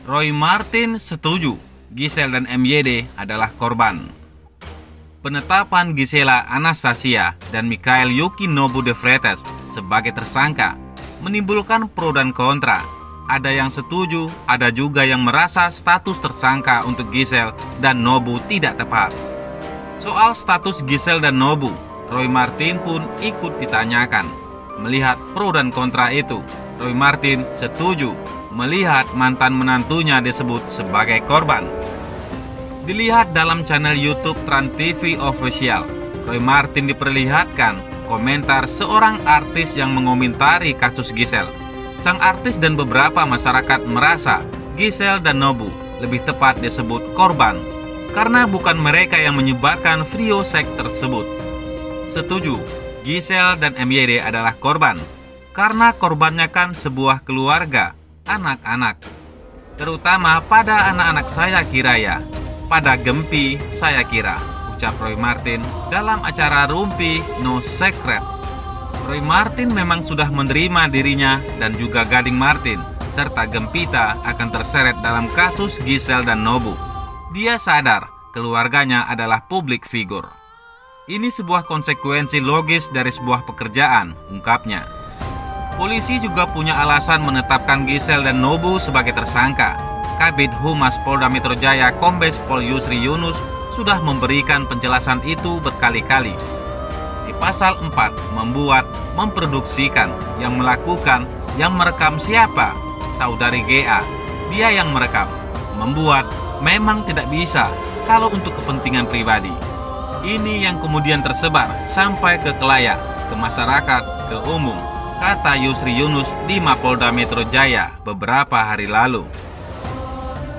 Roy Martin setuju Giselle dan MYD adalah korban. Penetapan Gisela Anastasia dan Mikhail Yukinobu de Freitas sebagai tersangka menimbulkan pro dan kontra. Ada yang setuju, ada juga yang merasa status tersangka untuk Giselle dan Nobu tidak tepat. Soal status Giselle dan Nobu, Roy Martin pun ikut ditanyakan. Melihat pro dan kontra itu, Roy Martin setuju melihat mantan menantunya disebut sebagai korban. Dilihat dalam channel YouTube Trans TV Official, Roy Martin diperlihatkan komentar seorang artis yang mengomentari kasus Giselle. Sang artis dan beberapa masyarakat merasa Giselle dan Nobu lebih tepat disebut korban karena bukan mereka yang menyebarkan video seks tersebut. Setuju, Giselle dan MYD adalah korban karena korbannya kan sebuah keluarga, anak-anak. Terutama pada anak-anak saya kira ya. Pada Gempi saya kira, ucap Roy Martin dalam acara Rumpi No Secret. Roy Martin memang sudah menerima dirinya dan juga Gading Martin serta Gempita akan terseret dalam kasus Giselle dan Nobu. Dia sadar keluarganya adalah publik figur. Ini sebuah konsekuensi logis dari sebuah pekerjaan, ungkapnya. Polisi juga punya alasan menetapkan Giselle dan Nobu sebagai tersangka. Kabid Humas Polda Metro Jaya Kombes Pol Yusri Yunus sudah memberikan penjelasan itu berkali-kali. Di pasal 4 membuat, memproduksikan, yang melakukan, yang merekam siapa? Saudari GA. Dia yang merekam. Membuat memang tidak bisa kalau untuk kepentingan pribadi. Ini yang kemudian tersebar sampai ke khalayak, ke masyarakat, ke umum, kata Yusri Yunus di Mapolda Metro Jaya beberapa hari lalu.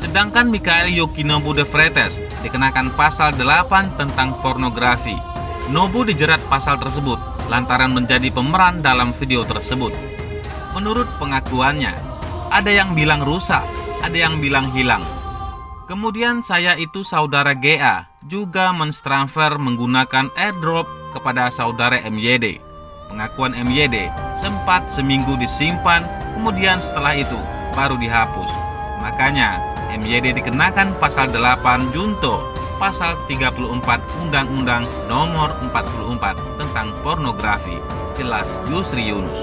Sedangkan Mikhail Yukinobu de Freitas dikenakan pasal 8 tentang pornografi. Nobu dijerat pasal tersebut lantaran menjadi pemeran dalam video tersebut. Menurut pengakuannya, ada yang bilang rusak, ada yang bilang hilang. Kemudian saya itu saudara GA juga mentransfer menggunakan airdrop kepada saudara MYD. Pengakuan MYD sempat seminggu disimpan, kemudian setelah itu baru dihapus. Makanya MYD dikenakan pasal 8 Junto, pasal 34 Undang-Undang Nomor 44 tentang pornografi, jelas Yusri Yunus.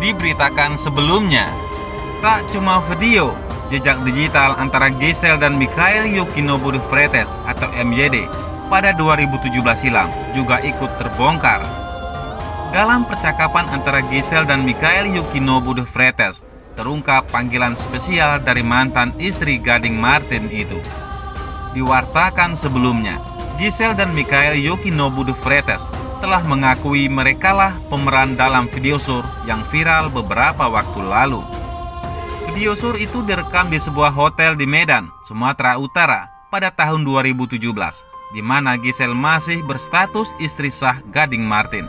Diberitakan sebelumnya, tak cuma video, jejak digital antara Giselle dan Mikhail Yukinobu de Freitas atau MYD pada 2017 silam juga ikut terbongkar. Dalam percakapan antara Giselle dan Mikhail Yukinobu de Freitas, terungkap panggilan spesial dari mantan istri Gading Martin itu. Diwartakan sebelumnya, Giselle dan Mikhail Yukinobu de Freitas telah mengakui merekalah pemeran dalam video sur yang viral beberapa waktu lalu. Video sur itu direkam di sebuah hotel di Medan, Sumatera Utara pada tahun 2017, di mana Giselle masih berstatus istri sah Gading Martin.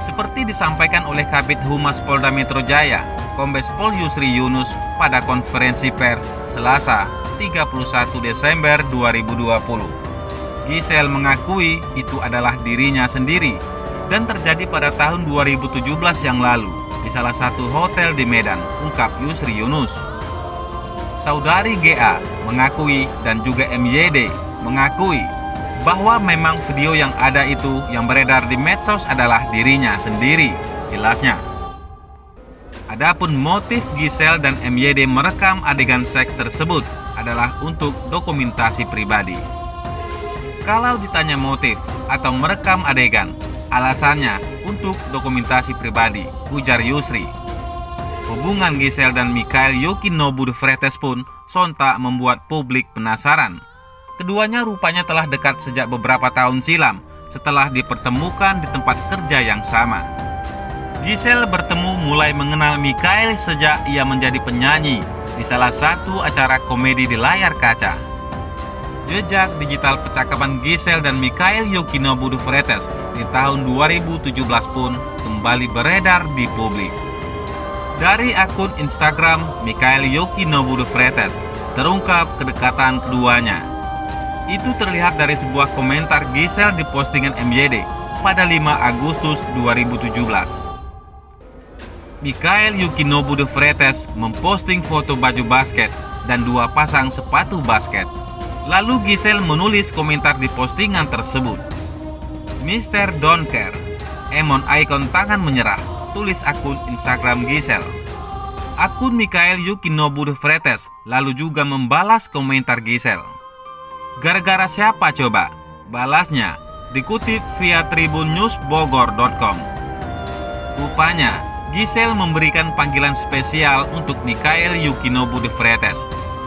Seperti disampaikan oleh Kabid Humas Polda Metro Jaya, Kombes Pol Yusri Yunus pada konferensi pers Selasa 31 Desember 2020. Giselle mengakui itu adalah dirinya sendiri dan terjadi pada tahun 2017 yang lalu di salah satu hotel di Medan, ungkap Yusri Yunus. Saudari GA mengakui dan juga MYD mengakui bahwa memang video yang ada itu yang beredar di medsos adalah dirinya sendiri, jelasnya. Adapun motif Giselle dan MYD merekam adegan seks tersebut adalah untuk dokumentasi pribadi. Kalau ditanya motif atau merekam adegan, alasannya untuk dokumentasi pribadi, ujar Yusri. Hubungan Giselle dan Mikhail Yukinobu de Freitas pun sontak membuat publik penasaran. Keduanya rupanya telah dekat sejak beberapa tahun silam setelah dipertemukan di tempat kerja yang sama. Giselle bertemu mulai mengenal Mikhail sejak ia menjadi penyanyi di salah satu acara komedi di layar kaca. Jejak digital percakapan Giselle dan Mikhail Yukinobu de Freitas di tahun 2017 pun kembali beredar di publik. Dari akun Instagram Mikhail Yukinobu de Freitas terungkap kedekatan keduanya. Itu terlihat dari sebuah komentar Giselle di postingan MYD pada 5 Agustus 2017. Mikhail Yukinobu de Freitas memposting foto baju basket dan 2 pasang sepatu basket. Lalu Giselle menulis komentar di postingan tersebut. Mr. Don't Care, emon ikon tangan menyerah, tulis akun Instagram Giselle. Akun Mikhail Yukinobu de Freitas lalu juga membalas komentar Giselle. Gara-gara siapa coba? Balasnya dikutip via tribunnewsbogor.com. Rupanya Giselle memberikan panggilan spesial untuk Mikhail Yukinobu de Freitas.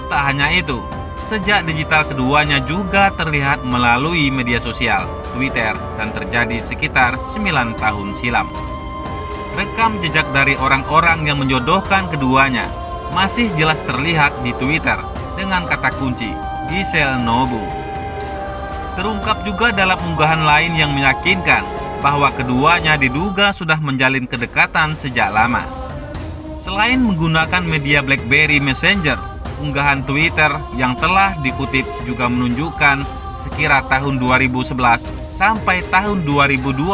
Tak hanya itu, sejak digital keduanya juga terlihat melalui media sosial, Twitter, dan terjadi sekitar 9 tahun silam. Rekam jejak dari orang-orang yang menjodohkan keduanya masih jelas terlihat di Twitter dengan kata kunci Giselle Nobu. Terungkap juga dalam unggahan lain yang meyakinkan bahwa keduanya diduga sudah menjalin kedekatan sejak lama. Selain menggunakan media BlackBerry Messenger, unggahan Twitter yang telah dikutip juga menunjukkan sekira tahun 2011 sampai tahun 2012.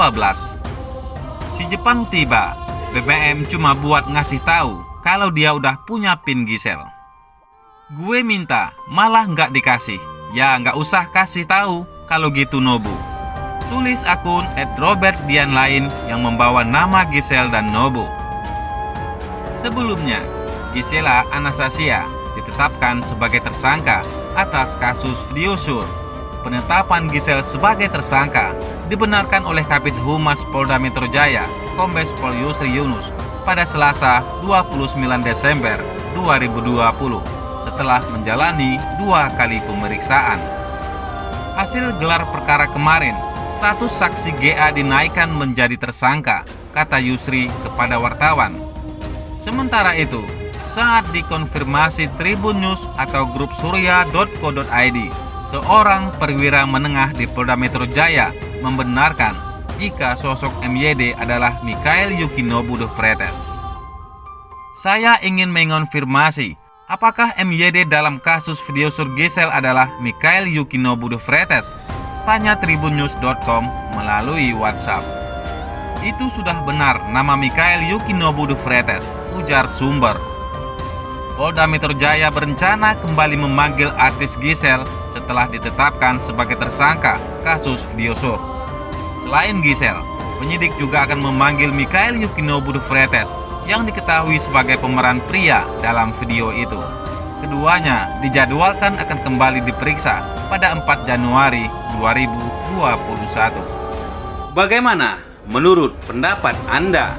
Si Jepang tiba, BBM cuma buat ngasih tahu kalau dia udah punya pin Giselle. Gue minta, malah nggak dikasih. Ya nggak usah kasih tahu kalau gitu Nobu. Tulis akun @robertdian lain yang membawa nama Giselle dan Nobu. Sebelumnya, Gisela Anastasia ditetapkan sebagai tersangka atas kasus video sur. Penetapan Giselle sebagai tersangka dibenarkan oleh Kabid Humas Polda Metro Jaya, Kombes Pol Yusri Yunus, pada Selasa 29 Desember 2020 setelah menjalani 2 kali pemeriksaan. Hasil gelar perkara kemarin, status saksi GA dinaikkan menjadi tersangka, kata Yusri kepada wartawan. Sementara itu, saat dikonfirmasi Tribun News atau grup surya.co.id, seorang perwira menengah di Polda Metro Jaya membenarkan jika sosok MYD adalah Mikhail Yukinobu de Freitas. Saya ingin mengonfirmasi, apakah MYD dalam kasus video sur Giselle adalah Mikhail Yukinobu de Freitas? Tanya tribunnews.com melalui WhatsApp. Itu sudah benar nama Mikhail Yukinobu de Freitas, ujar sumber. Polda Metro Jaya berencana kembali memanggil artis Giselle setelah ditetapkan sebagai tersangka kasus video sur. Selain Giselle, penyidik juga akan memanggil Mikhail Yukinobu de Freitas yang diketahui sebagai pemeran pria dalam video itu. Keduanya dijadwalkan akan kembali diperiksa pada 4 Januari 2021. Bagaimana menurut pendapat Anda?